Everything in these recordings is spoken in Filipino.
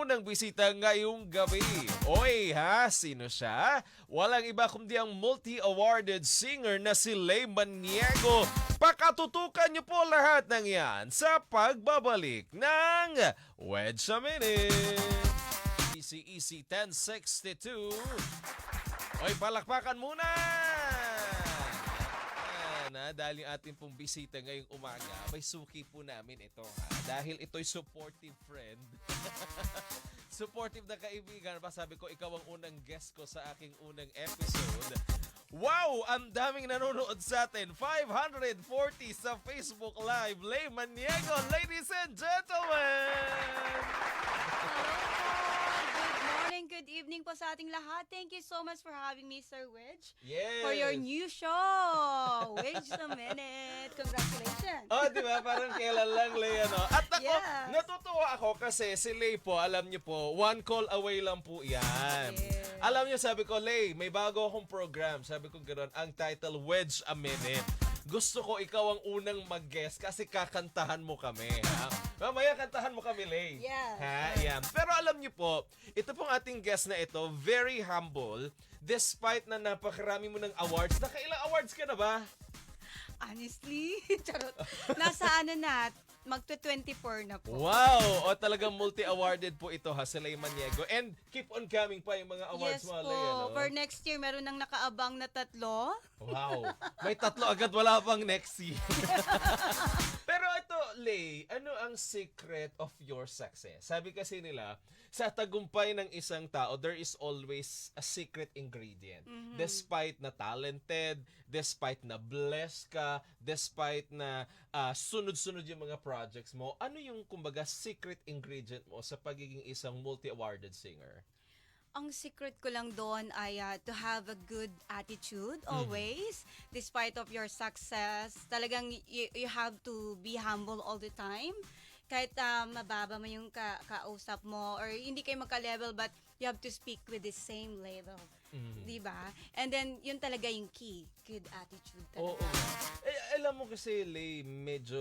unang bisita ngayong gabi. Oy ha, sino siya? Walang iba kundi ang multi-awarded singer na si Lay Maniego. Pakatutukan niyo po lahat ng yan sa pagbabalik ng Wedge a Minute. Easy 1062. Oy, palakpakan muna! Dahil yung ating pong bisita ngayong umaga, may suki po namin ito. Dahil ito'y supportive friend. Supportive na kaibigan. Sabi ko, ikaw ang unang guest ko sa aking unang episode. Wow! Ang daming nanonood sa atin. 540 sa Facebook Live. Lay Maniego, ladies and gentlemen! Good evening po sa ating lahat. Thank you so much for having me, Sir Wedge. Yes! For your new show. Wedge a Minute. Congratulations. Oh, di ba? Parang kailan lang, Lay, ano? At ako, Yes. natutuwa ako kasi si Lay po, alam niyo po, one call away lang po yan. Yes. Alam niyo, sabi ko, Lay, may bago akong program. Sabi ko gano'n, ang title, Wedge a Minute. Gusto ko ikaw ang unang mag-guest kasi kakantahan mo kami. Ha? Mamaya kantahan mo kami, Lay. Yes. Ha? Yan. Pero alam niyo po, ito pong ating guest na ito, very humble, despite na napakarami mo ng awards. Nakailang awards ka na ba? Honestly, charot. Nasa ano na, magto-24 na po. Wow! O talagang multi-awarded po ito ha, si Lay Maniego. And keep on coming pa yung mga awards Yes mo, po. Lay. Ano? For next year, meron nang nakaabang na 3. Wow! May 3 agad, wala pang next year. Pero ito, Lay, ano ang secret of your success? Sabi kasi nila, sa tagumpay ng isang tao, there is always a secret ingredient. Despite na talented, despite na blessed ka, despite na sunod-sunod yung mga projects mo, ano yung kumbaga secret ingredient mo sa pagiging isang multi-awarded singer? Ang secret ko lang doon ay to have a good attitude always. Despite of your success, talagang you have to be humble all the time. Kahit mababa mo yung kausap mo or hindi kayo magka-level but you have to speak with the same level. Diba? And then, yun talaga yung key. Good attitude talaga. Oo. Alam mo kasi, Lay, medyo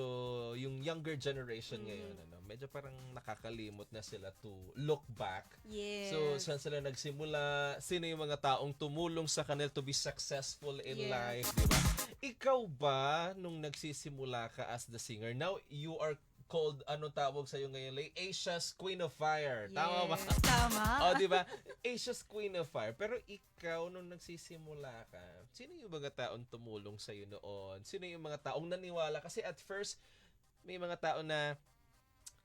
yung younger generation ngayon, ano, medyo parang nakakalimot na sila to look back. Yes. So, saan sila nagsimula? Sino yung mga taong tumulong sa kanila to be successful in Yes. life, di ba? Ikaw ba, nung nagsisimula ka as the singer, now you are called, anong tawag sa'yo ngayon, Lay? Asia's Queen of Fire. Tama ba? Yes. Tama. O, di ba? Asia's Queen of Fire. Pero ikaw, nung nagsisimula ka, sino yung mga taong tumulong sa'yo noon? Sino yung mga taong naniwala? Kasi at first, may mga tao na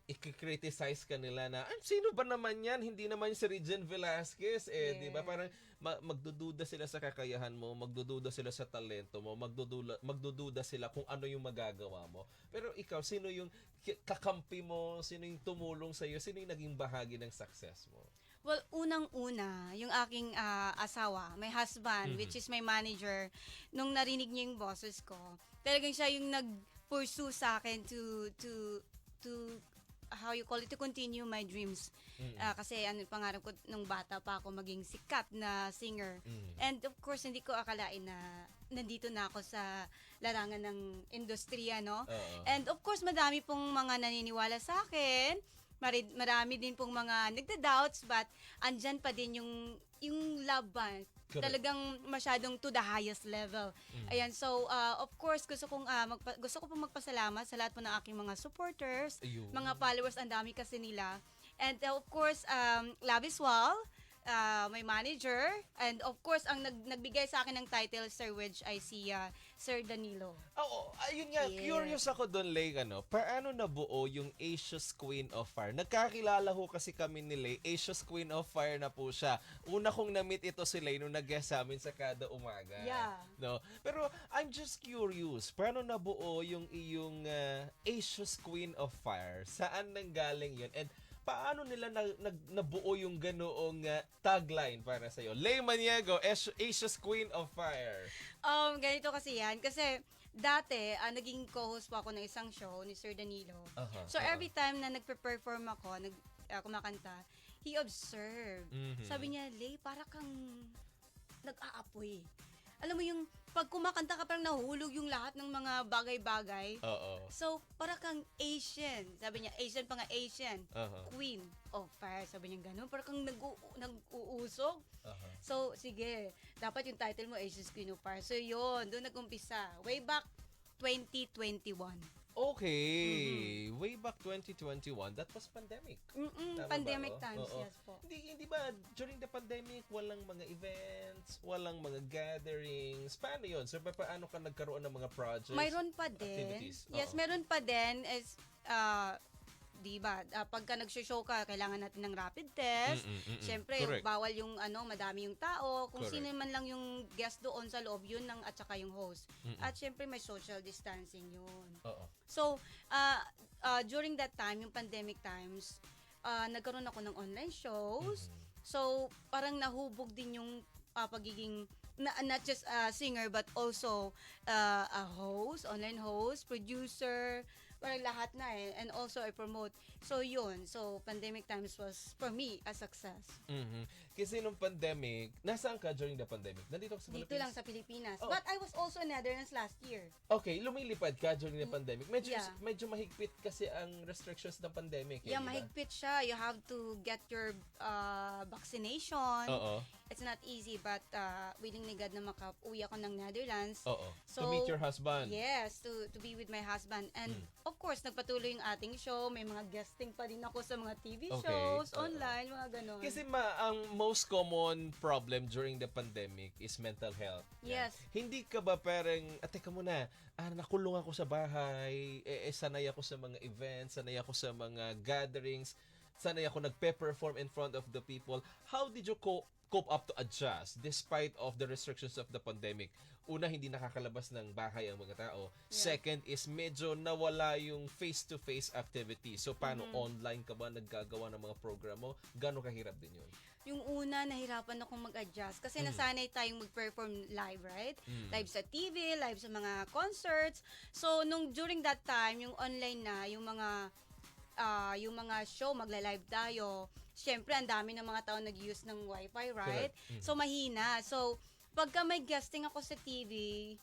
i-criticize ka nila na, sino ba naman yan? Hindi naman si Regine Velasquez. Yeah. Di ba? Parang magdududa sila sa kakayahan mo, magdududa sila sa talento mo, magdududa sila kung ano yung magagawa mo. Pero ikaw, sino yung kakampi mo? Sino yung tumulong sa'yo? Sino yung naging bahagi ng success mo? Well, unang-una, yung aking asawa, my husband, which is my manager, nung narinig niya yung boses ko, talagang siya yung nag-pursue sa akin to how you call it, to continue my dreams. Kasi ano, pangarap ko nung bata pa ako maging sikat na singer. And of course, hindi ko akalain na nandito na ako sa larangan ng industriya, no? And of course, madami pong mga naniniwala sa akin. Marami din pong mga nagda-doubts, but andyan pa din yung laban. Correct. Talagang masyadong to the highest level. Ayan, so of course gusto ko pong magpasalamat sa lahat po ng aking mga supporters, Ayun. mga followers, ang dami kasi nila. And of course, Love is Wall, my manager, and of course ang nagbigay sa akin ng title Sir Wedge ay si Sir Danilo. Oo, ayun nga, Yes. curious ako doon, Lay, ano, paano nabuo yung Asia's Queen of Fire? Nagkakilala ho kasi kami ni Lay, Asia's Queen of Fire na po siya. Una kong na-meet ito si Lay nung nag-guest sa amin sa Kada Umaga. Yeah. No? Pero I'm just curious, paano nabuo yung iyong Asia's Queen of Fire? Saan nanggaling yun? And paano nila nabuo yung ganoong tagline para sa'yo? Lay Maniego, Asia's Queen of Fire. Ganito kasi yan. Kasi dati, naging co-host po ako ng isang show ni Sir Danilo. So every time na nagpe-perform ako, kumakanta, he observed. Sabi niya, Lay, para kang nag-aapoy. alam mo yung pag kumakanta ka parang nahuhulog yung lahat ng mga bagay-bagay. Oo. So, para kang Asian. Sabi niya, Asian pa nga Asian. Aha. Queen of Fire. Sabi niya gano'n. Para kang nag-uusog. Aha. So, sige. Dapat yung title mo, Asia's Queen of Fire. So, yun. Doon nag-umpisa. Way back 2021. Okay. Way back 2021, that was pandemic. Tama Pandemic ba? times, Oo. yes po. Hindi ba during the pandemic walang mga events, walang mga gatherings? Paano 'yon? So paano ka nagkaroon ng mga projects? Mayroon pa din. activities? Yes, Oo. meron pa din. Is, di ba, pagka nag-show ka, kailangan natin ng rapid test. Siyempre, Correct. bawal yung madami yung tao. Kung Correct. sino man lang yung guest doon sa loob, yun lang at saka yung host. At siyempre, may social distancing yun. Oo. So, during that time, yung pandemic times, nagkaroon ako ng online shows. So, parang nahubog din yung pagiging not just a singer but also a host, online host, producer, parang lahat na and also I promote. So yun, so pandemic times was for me a success. Kasi nung pandemic, nasaan ka during the pandemic? Nandito ka sa Dito Philippines? lang sa Pilipinas. Oh. But I was also in Netherlands last year. Okay, lumilipad ka during the pandemic. Medyo Yeah. medyo mahigpit kasi ang restrictions ng pandemic. Yeah, di ba? mahigpit siya. You have to get your vaccination. Oo. It's not easy but willing ni God na makauwi ako ng Netherlands. Oo. So, to meet your husband. Yes, to be with my husband. And of course, nagpatuloy yung ating show. May mga guesting pa din ako sa mga TV Okay, shows, oo. online, mga ganon. Kasi ang most common problem during the pandemic is mental health. Yan. Yes. Hindi ka ba parang, teka muna, nakulong ako sa bahay, sanay ako sa mga events, sanay ako sa mga gatherings, sanay ako nagpe-perform in front of the people. How did you cope up to adjust despite of the restrictions of the pandemic? Una, hindi nakakalabas ng bahay ang mga tao. Yeah. Second is medyo nawala yung face-to-face activity. So, paano? Online ka ba naggagawa ng mga program mo? Gano'ng kahirap din yun? Yung una, nahirapan akong mag-adjust kasi nasanay tayong mag-perform live, right? Live sa TV, live sa mga concerts. So, during that time, yung online na, yung mga show, magla-live tayo. Siyempre, ang dami ng mga tao nag-use ng wifi, right? Correct. So, mahina. So, pagka may guesting ako sa TV,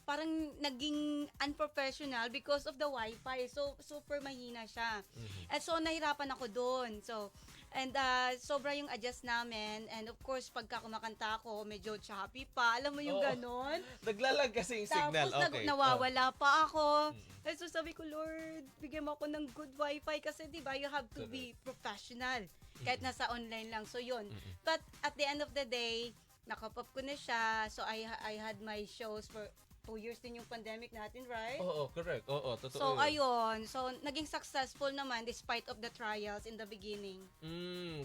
parang naging unprofessional because of the wifi. So, super mahina siya. And so, nahirapan ako doon. So, and sobra yung adjust namin. And of course, pagka kumakanta ako, medyo choppy pa. Alam mo yung Oo. ganon? Naglalag kasi yung signal. Tapos Okay. nawawala pa ako. And so sabi ko, Lord, bigyan mo ako ng good wifi kasi 'di ba, you have to be professional kahit nasa online lang. So yun. But at the end of the day, nakapop ko na siya. So I had my shows for 2 years din yung pandemic natin, right? Oo, correct. Oo, totoo So yun. ayun, so naging successful naman despite of the trials in the beginning.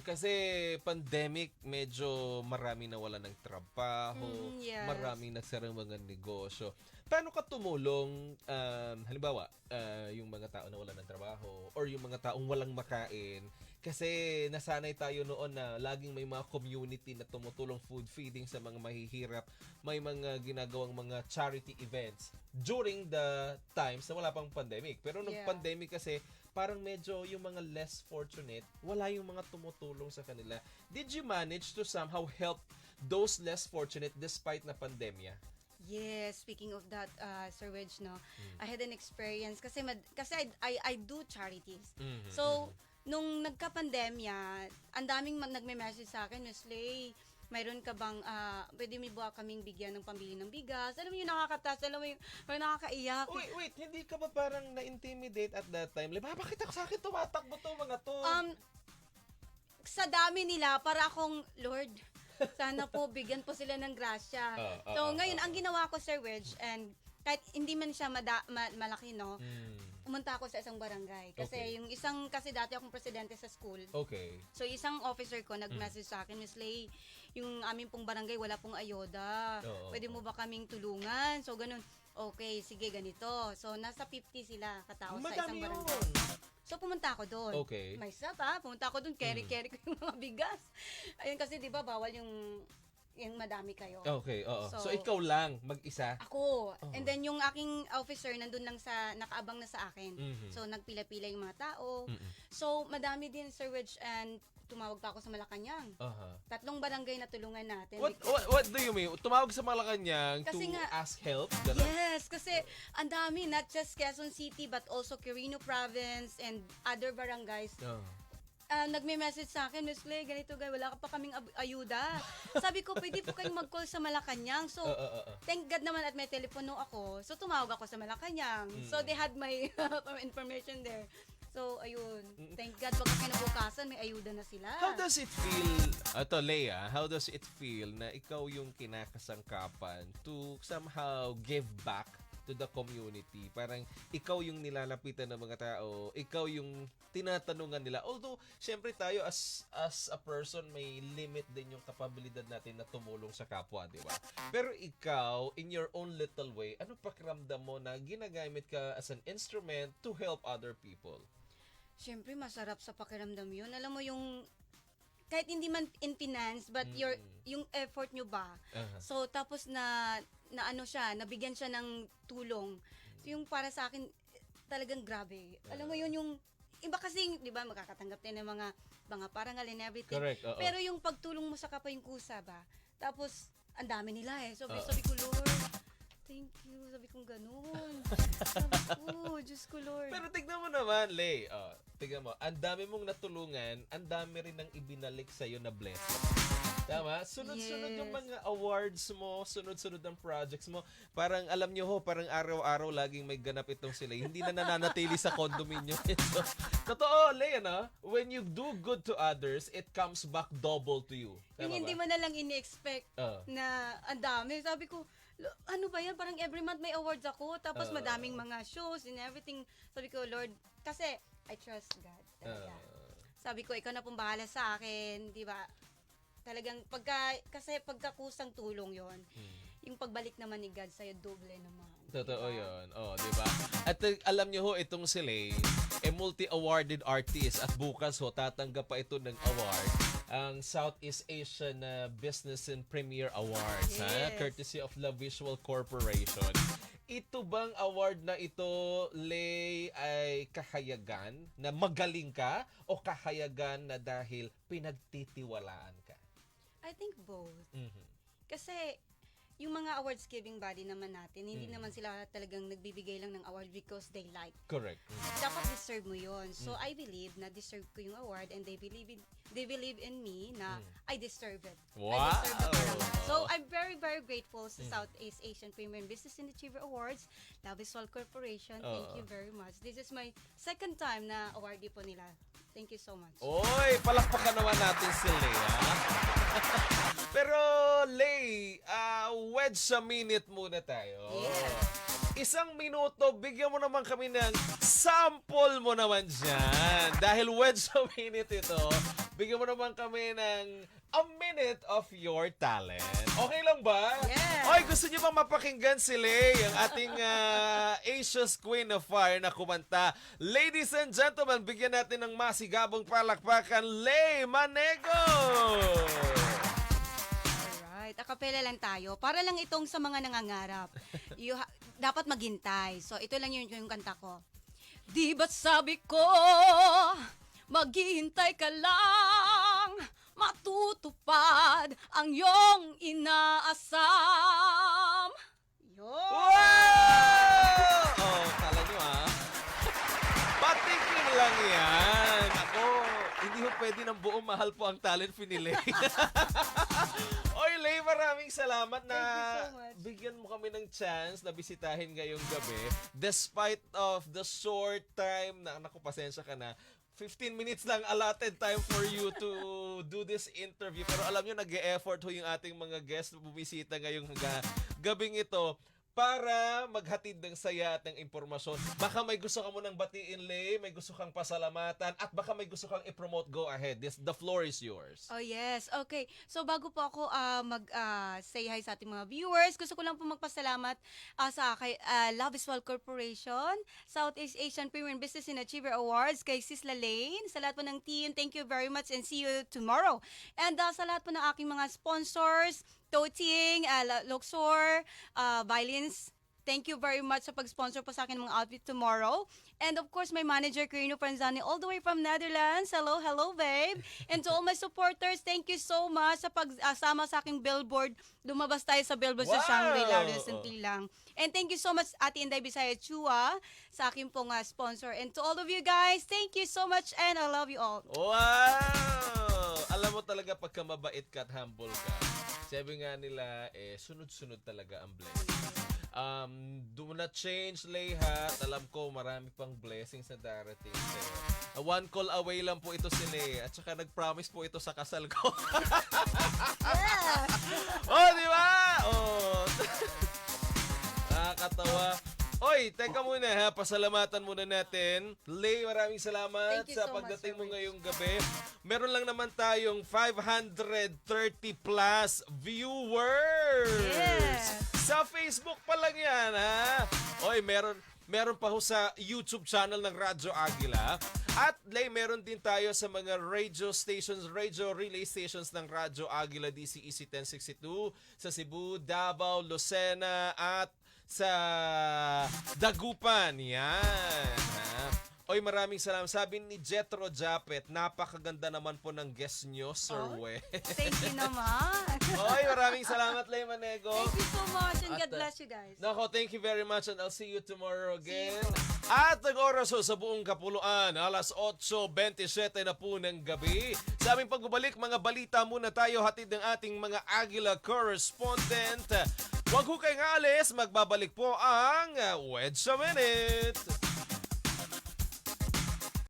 Kasi pandemic, medyo marami nawala ng trabaho, Yes. maraming nagsarang mga negosyo. Paano ka tumulong, halimbawa, yung mga tao na wala ng trabaho or yung mga taong walang makain? Kasi nasanay tayo noon na laging may mga community na tumutulong food feeding sa mga mahihirap. May mga ginagawang mga charity events during the times na wala pang pandemic. Pero nung Yeah. pandemic kasi, parang medyo yung mga less fortunate, wala yung mga tumutulong sa kanila. Did you manage to somehow help those less fortunate despite na pandemya? Yes, speaking of that, Sir Wedge, no, I had an experience kasi I do charities. So, nung nagka-pandemya, ang daming nagme-message sa akin, Miss Lay, mayroon ka bang, pwede mo ba kaming bigyan ng pambili ng bigas? Alam mo yung nakakatas, alam mo yung parang nakakaiyak. Wait, hindi ka ba parang na-intimidate at that time? Bakit ako sa akin tumatakbo to mga to? Sa dami nila, para akong, Lord, sana po bigyan po sila ng grasya. So, ngayon, ang ginawa ko, Sir Wedge, and kahit hindi man siya malaki, no, pumunta ako sa isang barangay. Kasi Okay. kasi dati akong presidente sa school. Okay. So, isang officer ko nag-message sa akin, Miss Lay, yung aming pong barangay, wala pong ayoda. Oo. Pwede mo ba kaming tulungan? So, ganun. Okay, sige, ganito. So, nasa 50 sila katao sa isang Madami barangay. yun. So, pumunta ako doon. Okay. Myself, pumunta ako doon, carry ko yung mga bigas. Ayun, kasi di ba, bawal yung madami kayo. Okay, oo. So, So, ikaw lang, mag-isa? Ako. And then yung aking officer nandun lang nakaabang na sa akin. Mhm. So nagpila-pila yung mga tao. So madami din, Sir Wedge, and tumawag pa ako sa Malacanang. Aha. 3 barangay na tulungan natin. What do you mean? Tumawag sa Malacanang to Kasi nga, ask help? Ganun? Yes, kasi ang dami, not just Quezon City but also Quirino Province and other barangays. Oh. Nagme-message sa akin, Miss Clay, ganito guys, wala ka pa kaming ayuda. Sabi ko, pwede po kayong mag-call sa Malacanang. So, thank God naman at may telepono ako. So, tumawag ako sa Malacanang. So, they had my information there. So, ayun. Thank God, pagka kinabukasan, may ayuda na sila. How does it feel, Leia, how does it feel na ikaw yung kinakasangkapan to somehow give back to the community? Parang ikaw yung nilalapitan ng mga tao, ikaw yung tinatanungan nila. Although, syempre tayo as a person, may limit din yung kapabilidad natin na tumulong sa kapwa, di ba? Pero ikaw, in your own little way, ano pakiramdam mo na ginagamit ka as an instrument to help other people? Siyempre, masarap sa pakiramdam yun. Alam mo yung, kahit hindi man in finance, but yung effort nyo ba? So, tapos na ano siya, nabigyan siya ng tulong. So, yung para sa akin, talagang grabe. Alam mo yun, yung, iba kasi, di ba, makakatanggap tayo ng mga parangal and everything. Correct, oo. Pero yung pagtulong mo sa kapwa yung kusa ba? Tapos, ang dami nila eh. So, sabi ko, Lord, thank you. Sabi kong ganun. Sabi ko, Diyos ko, Lord. Pero tignan mo naman, Lay. Tignan mo, ang dami mong natulungan, ang dami rin ng ibinalik sa'yo na blessing. Tama? Sunod-sunod yung mga awards mo, sunod-sunod ang projects mo. Parang, alam nyo ho, parang araw-araw laging may ganap itong sila. Hindi na nananatili sa condominium ito. Totoo, Lay, ano? When you do good to others, it comes back double to you. Tama Yung hindi ba? mo na lang ini-expect na ang dami. Sabi ko, ano ba yan? Parang every month may awards ako. Tapos madaming mga shows and everything. Sabi ko, Lord, kasi I trust God. Talaga. Sabi ko, ikaw na pong bahala sa akin. Di ba? Talagang, kasi pagkakusang tulong yon, yung pagbalik naman ni God sa'yo, doble naman. Totoo diba? yun. Di ba? At alam nyo ho, itong si Lay, multi-awarded artist. At bukas ho, tatanggap pa ito ng award. Ang Southeast Asian Business and Premier Awards. Yes. Courtesy of La Visual Corporation. Ito bang award na ito, Lay, ay kahayagan na magaling ka o kahayagan na dahil pinagtitiwalaan ka? I think both. Mhm. Kasi, yung mga awards giving body naman natin, hindi naman sila talagang nagbibigay lang ng award because they like. Correct. Dapat deserve mo yon. So, I believe na deserve ko yung award and they believe in me na I deserve it. Wow! I deserve the parangal. So, I'm very, very grateful sa Southeast Asian Premier Business and Achiever Awards, La Visual Corporation. Thank you very much. This is my second time na awardee po nila. Thank you so much. Oy, palakpakan naman natin si Lay, ha? Pero, Lay, wedge sa minute muna tayo. Yeah. 1 minuto, bigyan mo naman kami ng sample mo naman dyan. Dahil wedge sa minute ito, bigyan mo naman kami ng a minute of your talent. Okay lang ba? Yeah. Oy, gusto niyo bang mapakinggan si Lay, ang ating Asia's Queen of Fire na kumanta? Ladies and gentlemen, bigyan natin ng masigabong palakpakan, Lay Manego! Alright, akapela lang tayo. Para lang itong sa mga nangangarap. Dapat maghintay. So, ito lang yung kanta ko. Di ba't sabi ko, maghihintay ka lang, matutupad ang iyong inaasam. Yun! Wow! Kala nyo patikim lang yan. Ako, hindi ho pwede ng buong mahal po ang talent finile. Oy, Lay, maraming salamat na Thank you so much. bigyan mo kami ng chance na bisitahin ngayong gabi. Despite of the short time na, naku, pasensya ka na, 15 minutes lang allotted time for you to do this interview. Pero alam nyo, nag-e-effort ho yung ating mga guests na bumisita ngayong gabing ito para maghatid ng saya at ng impormasyon. Baka may gusto ka mo ng batiin, Lay, may gusto kang pasalamatan, at baka may gusto kang i-promote, go ahead. The floor is yours. Oh yes, okay. So bago po ako say hi sa ating mga viewers, gusto ko lang po magpasalamat sa kay La Visual Corporation, Southeast Asian Premier Business and Achiever Awards, kay Sis Lalaine, sa lahat po ng team, thank you very much and see you tomorrow. And sa lahat po ng aking mga sponsors, Toting, Luxor, Violins, thank you very much sa pag-sponsor po sa akin ng mga outfit tomorrow. And of course, my manager, Carino Franzani, all the way from Netherlands. Hello, hello, babe. And to all my supporters, thank you so much sa pagsama sa aking billboard. Lumabas tayo sa billboard sa Wow! Shangri-La recently lang. And thank you so much, Ate Inday Bisaya Chua, sa aking pong sponsor. And to all of you guys, thank you so much and I love you all. Wow! Alam mo talaga pagka mabait ka at humble ka, sabi nga nila, sunod-sunod talaga ang blessing. Do not change, Leha. Alam ko, marami pang blessings na darating sa'yo. One call away lang po ito si Leia. At saka nag-promise po ito sa kasal ko. Yes! Oh, di ba? Oh. Nakakatawa. Oy, teka muna ha. Pasalamatan muna natin. Lay, maraming salamat Thank you sa so pagdating much, mo Sir ngayong gabi. Meron lang naman tayong 530 plus viewers. Yes. Sa Facebook pa lang yan, ha? Oy, meron pa ho sa YouTube channel ng Radyo Agila. At Lay, meron din tayo sa mga radio stations, radio relay stations ng Radyo Agila DCEC 1062 sa Cebu, Davao, Lucena at sa Dagupan. Yan. Ha? Oy, maraming salamat. Sabi ni Jetro Japet, napakaganda naman po ng guest nyo, Sir Oh, Wes. Thank you naman. Oy, maraming salamat, Lay Manego. Thank you so much and At, God bless you guys. Nako, thank you very much and I'll see you tomorrow again. See you. At nag-oras ho sa buong kapuluan, alas 8:27 na po ng gabi. Sa aming pagbabalik, mga balita muna tayo hatid ng ating mga Agila correspondent. Huwag ho kayong alis, magbabalik po ang Wedge a Minute.